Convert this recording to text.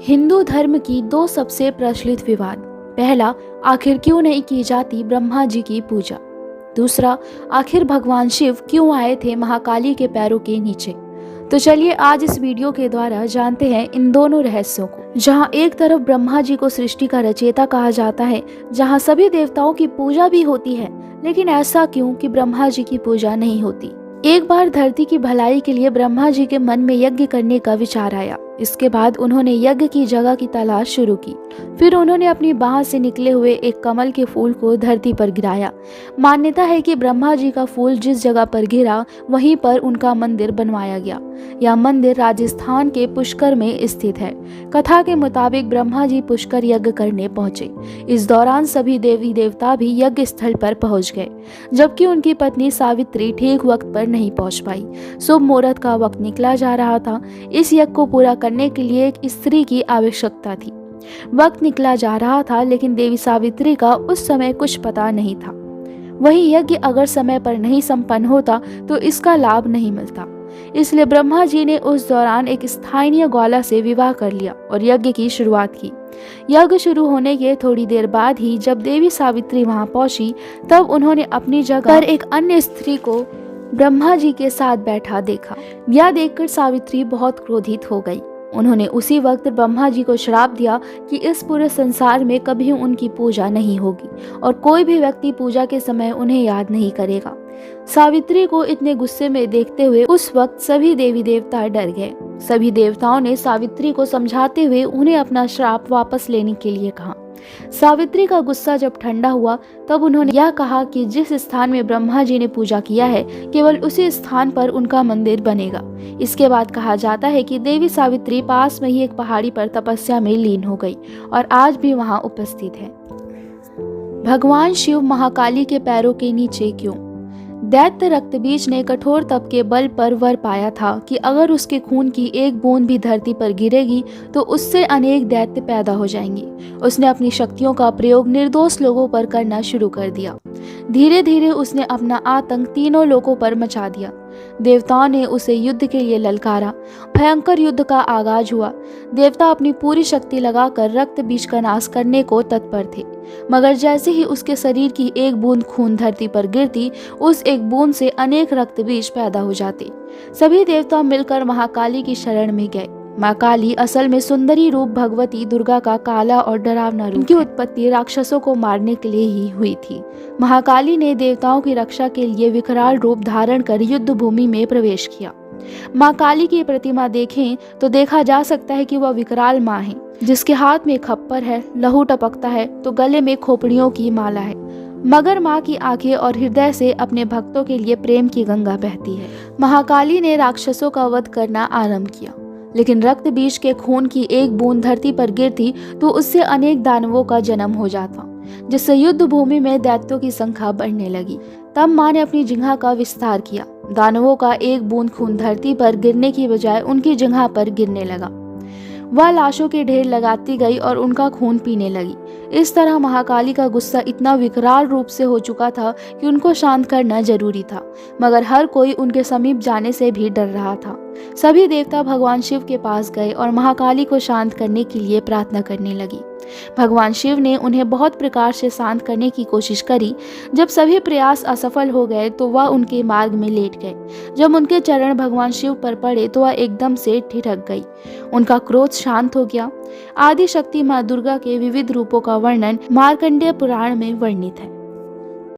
हिंदू धर्म की दो सबसे प्रचलित विवाद। पहला, आखिर क्यों नहीं की जाती ब्रह्मा जी की पूजा। दूसरा, आखिर भगवान शिव क्यों आए थे महाकाली के पैरों के नीचे। तो चलिए आज इस वीडियो के द्वारा जानते हैं इन दोनों रहस्यों को। जहां एक तरफ ब्रह्मा जी को सृष्टि का रचयिता कहा जाता है, जहां सभी देवताओं की पूजा भी होती है, लेकिन ऐसा क्यों कि ब्रह्मा जी की पूजा नहीं होती। एक बार धरती की भलाई के लिए ब्रह्मा जी के मन में यज्ञ करने का विचार आया। इसके बाद उन्होंने यज्ञ की जगह की तलाश शुरू की। फिर उन्होंने अपनी बाह से निकले हुए एक कमल के फूल को धरती पर गिराया। मान्यता है कि ब्रह्मा जी का फूल जिस जगह पर गिरा वहीं पर उनका मंदिर बनवाया गया। यह मंदिर राजस्थान के पुष्कर में स्थित है। कथा के मुताबिक ब्रह्मा जी पुष्कर यज्ञ करने पहुंचे। इस दौरान सभी देवी देवता भी यज्ञ स्थल पर पहुंच गए, जबकि उनकी पत्नी सावित्री ठीक वक्त पर नहीं पहुंच पाई। शुभ मुहूर्त का वक्त निकला जा रहा था। इस यज्ञ को पूरा करने के लिए एक स्त्री की आवश्यकता थी। वक्त निकला जा रहा था, लेकिन देवी सावित्री का उस समय कुछ पता नहीं था। वही यज्ञ अगर समय पर नहीं संपन्न होता तो इसका लाभ नहीं मिलता। इसलिए ब्रह्मा जी ने उस दौरान एक स्थानीय ग्वाला से विवाह कर लिया और यज्ञ की शुरुआत की। यज्ञ शुरू होने के थोड़ी देर बाद ही जब देवी सावित्री वहां पहुंची, तब उन्होंने अपनी जगह पर एक अन्य स्त्री को ब्रह्मा जी के साथ बैठा देखा। यह देखकर सावित्री बहुत क्रोधित हो गई। उन्होंने उसी वक्त ब्रह्मा जी को श्राप दिया कि इस पूरे संसार में कभी उनकी पूजा नहीं होगी और कोई भी व्यक्ति पूजा के समय उन्हें याद नहीं करेगा। सावित्री को इतने गुस्से में देखते हुए उस वक्त सभी देवी देवता डर गए। सभी देवताओं ने सावित्री को समझाते हुए उन्हें अपना श्राप वापस लेने के लिए कहा। सावित्री का गुस्सा जब ठंडा हुआ, तब उन्होंने यह कहा कि जिस स्थान में ब्रह्मा जी ने पूजा किया है, केवल उसी स्थान पर उनका मंदिर बनेगा। इसके बाद कहा जाता है कि देवी सावित्री पास में ही एक पहाड़ी पर तपस्या में लीन हो गई और आज भी वहां उपस्थित है। भगवान शिव महाकाली के पैरों के नीचे क्यों? दैत्य रक्तबीज ने कठोर तप के बल पर वर पाया था कि अगर उसके खून की एक बूंद भी धरती पर गिरेगी तो उससे अनेक दैत्य पैदा हो जाएंगे। उसने अपनी शक्तियों का प्रयोग निर्दोष लोगों पर करना शुरू कर दिया। धीरे धीरे उसने अपना आतंक तीनों लोकों पर मचा दिया। देवताओं ने उसे युद्ध के लिए ललकारा। भयंकर युद्ध का आगाज हुआ। देवता अपनी पूरी शक्ति लगाकर रक्त बीज का नाश करने को तत्पर थे, मगर जैसे ही उसके शरीर की एक बूंद खून धरती पर गिरती, उस एक बूंद से अनेक रक्त बीज पैदा हो जाते। सभी देवता मिलकर महाकाली की शरण में गए। माँ काली असल में सुंदरी रूप भगवती दुर्गा का काला और डरावना रूप। इनकी उत्पत्ति राक्षसों को मारने के लिए ही हुई थी। महाकाली ने देवताओं की रक्षा के लिए विकराल रूप धारण कर युद्ध भूमि में प्रवेश किया। माँ काली की प्रतिमा देखें तो देखा जा सकता है कि वह विकराल माँ है, जिसके हाथ में खप्पर है, लहू टपकता है तो गले में खोपड़ियों की माला है। मगर माँ की आंखें और हृदय से अपने भक्तों के लिए प्रेम की गंगा बहती है। महाकाली ने राक्षसों का वध करना आरंभ किया, लेकिन रक्त बीज के खून की एक बूंद धरती पर गिरती तो उससे अनेक दानवों का जन्म हो जाता, जिससे युद्ध भूमि में दैत्यों की संख्या बढ़ने लगी। तब माँ ने अपनी जिह्वा का विस्तार किया। दानवों का एक बूंद खून धरती पर गिरने की बजाय उनकी जिह्वा पर गिरने लगा। वह लाशों के ढेर लगाती गई और उनका खून पीने लगी। इस तरह महाकाली का गुस्सा इतना विकराल रूप से हो चुका था कि उनको शांत करना जरूरी था, मगर हर कोई उनके समीप जाने से भी डर रहा था। सभी देवता भगवान शिव के पास गए और महाकाली को शांत करने के लिए प्रार्थना करने लगी। भगवान शिव ने उन्हें बहुत प्रकार से शांत करने की कोशिश करी। जब सभी प्रयास असफल हो गए तो वह उनके मार्ग में लेट गए। जब उनके चरण भगवान शिव पर पड़े तो वह एकदम से ठिठक गई। उनका क्रोध शांत हो गया। आदि शक्ति माँ दुर्गा के विविध रूपों का वर्णन मार्कंडेय पुराण में वर्णित है।